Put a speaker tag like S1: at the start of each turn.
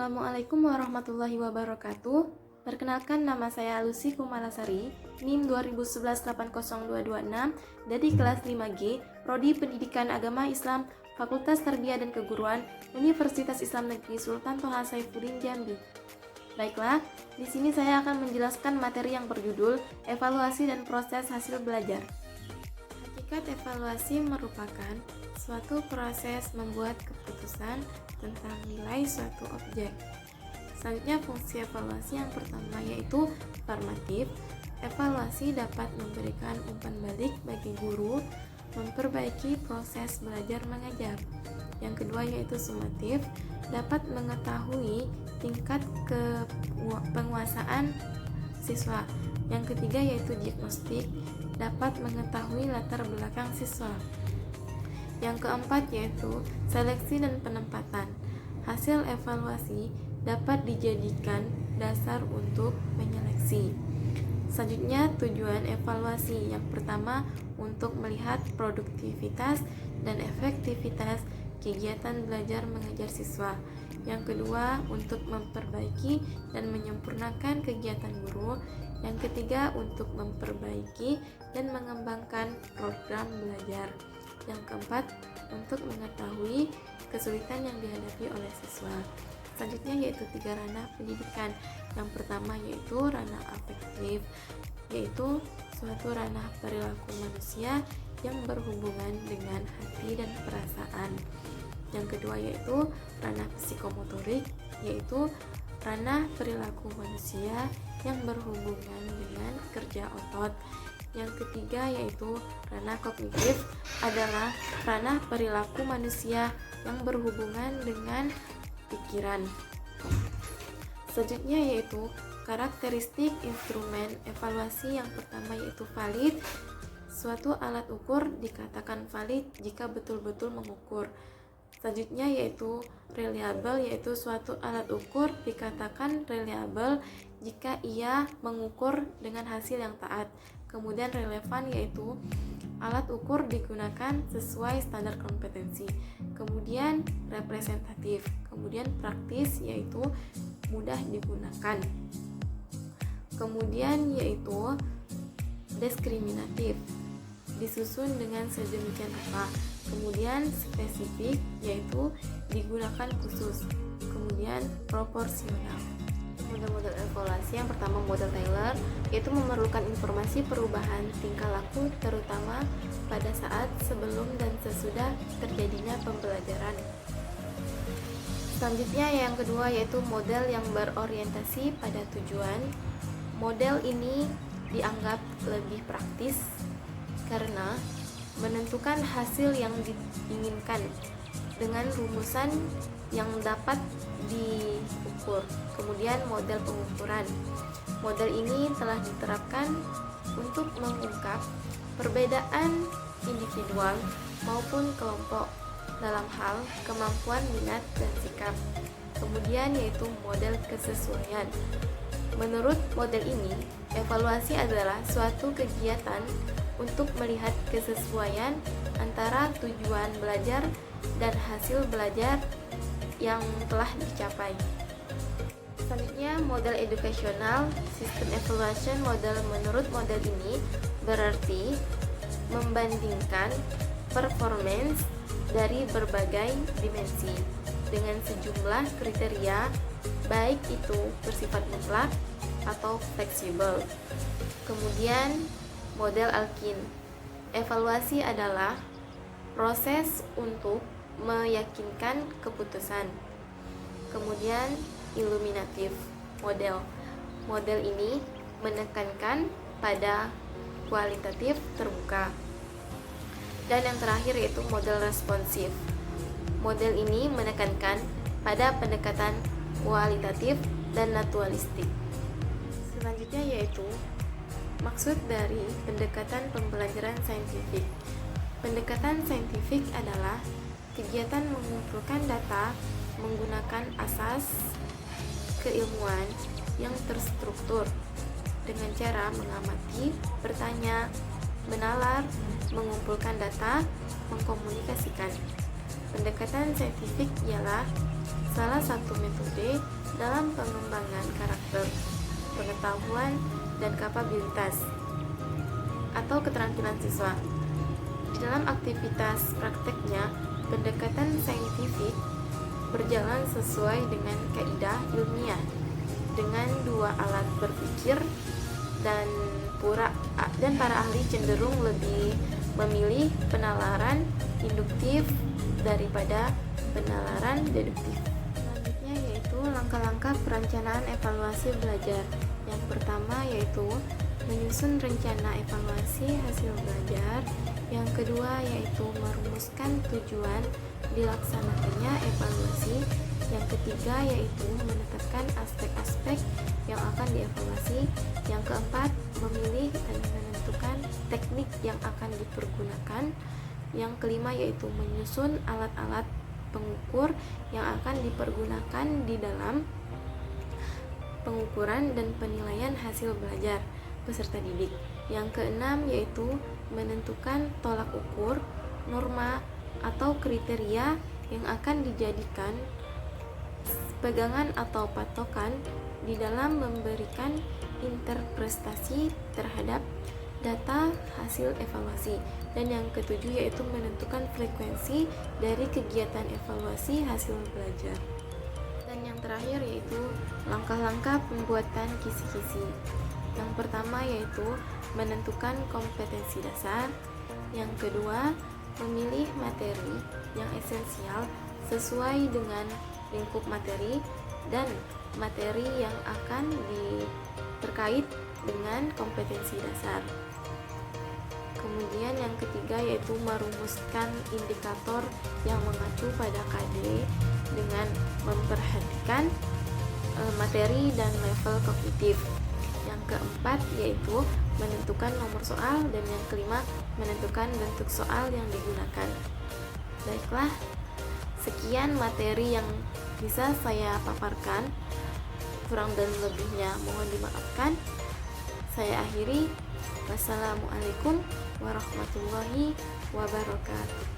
S1: Assalamualaikum warahmatullahi wabarakatuh. Perkenalkan, nama saya Lucy Kumalasari, NIM 2011802226 dari kelas 5G, Prodi Pendidikan Agama Islam, Fakultas Tarbiyah dan Keguruan, Universitas Islam Negeri Sultan Toha Saifuddin Jambi. Baiklah, di sini saya akan menjelaskan materi yang berjudul Evaluasi dan Proses Hasil Belajar. Hakikat evaluasi merupakan suatu proses membuat keputusan tentang nilai suatu objek. Selanjutnya, fungsi evaluasi yang pertama yaitu formatif. Evaluasi dapat memberikan umpan balik bagi guru, memperbaiki proses belajar mengajar. Yang kedua yaitu sumatif, dapat mengetahui tingkat penguasaan siswa. Yang ketiga yaitu diagnostik, dapat mengetahui latar belakang siswa. Yang keempat yaitu seleksi dan penempatan. Hasil evaluasi dapat dijadikan dasar untuk menyeleksi. Selanjutnya, tujuan evaluasi. Yang pertama, untuk melihat produktivitas dan efektivitas kegiatan belajar mengajar siswa. Yang kedua, untuk memperbaiki dan menyempurnakan kegiatan guru. Yang ketiga, untuk memperbaiki dan mengembangkan program belajar. Yang keempat, untuk mengetahui kesulitan yang dihadapi oleh siswa. Selanjutnya yaitu 3 ranah pendidikan. Yang pertama yaitu ranah afektif, yaitu suatu ranah perilaku manusia yang berhubungan dengan hati dan perasaan. Yang kedua yaitu ranah psikomotorik, yaitu ranah perilaku manusia yang berhubungan dengan kerja otot. Yang ketiga yaitu ranah kognitif, adalah ranah perilaku manusia yang berhubungan dengan pikiran. Selanjutnya yaitu karakteristik instrumen evaluasi. Yang pertama yaitu valid. Suatu alat ukur dikatakan valid jika betul-betul mengukur. Selanjutnya yaitu reliable, yaitu suatu alat ukur dikatakan reliable jika ia mengukur dengan hasil yang taat. Kemudian relevan, yaitu alat ukur digunakan sesuai standar kompetensi. Kemudian representatif. Kemudian praktis, yaitu mudah digunakan. Kemudian yaitu diskriminatif, disusun dengan sedemikian rupa. Kemudian spesifik, yaitu digunakan khusus. Kemudian proporsional. Model-model evaluasi. Yang pertama model Taylor, yaitu memerlukan informasi perubahan tingkah laku terutama pada saat sebelum dan sesudah terjadinya pembelajaran. Selanjutnya yang kedua yaitu model yang berorientasi pada tujuan. Model ini dianggap lebih praktis karena menentukan hasil yang diinginkan dengan rumusan yang dapat diukur. Kemudian model pengukuran. Model ini telah diterapkan untuk mengungkap perbedaan individual maupun kelompok dalam hal kemampuan minat dan sikap. Kemudian yaitu model kesesuaian. Menurut model ini, evaluasi adalah suatu kegiatan untuk melihat kesesuaian antara tujuan belajar dan hasil belajar yang telah dicapai. Selanjutnya model educational system evaluation model. Menurut model ini berarti membandingkan performance dari berbagai dimensi dengan sejumlah kriteria, baik itu bersifat mutlak atau fleksibel. Kemudian model Alkin. Evaluasi adalah proses untuk meyakinkan keputusan. Kemudian iluminatif model. Model ini menekankan pada kualitatif terbuka. Dan yang terakhir yaitu model responsif. Model ini menekankan pada pendekatan kualitatif dan naturalistik. Selanjutnya yaitu maksud dari pendekatan pembelajaran saintifik. Pendekatan saintifik adalah kegiatan mengumpulkan data menggunakan asas keilmuan yang terstruktur dengan cara mengamati, bertanya, menalar, mengumpulkan data, mengkomunikasikan. Pendekatan saintifik ialah salah satu metode dalam pengembangan karakter, pengetahuan, dan kapabilitas atau keterampilan siswa. Di dalam aktivitas prakteknya, pendekatan saintifik berjalan sesuai dengan kaidah ilmiah dengan dua alat berpikir, dan para ahli cenderung lebih memilih penalaran induktif daripada penalaran deduktif. Selanjutnya yaitu langkah-langkah perencanaan evaluasi belajar. Yang pertama yaitu menyusun rencana evaluasi hasil belajar. Yang kedua yaitu merumuskan tujuan dilaksanakannya evaluasi. Yang ketiga yaitu menetapkan aspek-aspek yang akan dievaluasi. Yang keempat, memilih dan menentukan teknik yang akan dipergunakan. Yang kelima yaitu menyusun alat-alat pengukur yang akan dipergunakan di dalam pengukuran dan penilaian hasil belajar peserta didik. Yang keenam yaitu menentukan tolak ukur, norma, atau kriteria yang akan dijadikan pegangan atau patokan di dalam memberikan interpretasi terhadap data hasil evaluasi. Dan yang ketujuh yaitu menentukan frekuensi dari kegiatan evaluasi hasil belajar. Dan yang terakhir yaitu langkah-langkah pembuatan kisi-kisi. Yang pertama yaitu menentukan kompetensi dasar. Yang kedua, memilih materi yang esensial sesuai dengan lingkup materi dan materi yang akan terkait dengan kompetensi dasar. Kemudian yang ketiga yaitu merumuskan indikator yang mengacu pada KD dengan memperhatikan materi dan level kognitif. Yang keempat yaitu menentukan nomor soal, dan yang kelima menentukan bentuk soal yang digunakan. Baiklah, sekian materi yang bisa saya paparkan. Kurang dan lebihnya mohon dimaafkan. Saya akhiri. Wassalamualaikum warahmatullahi wabarakatuh.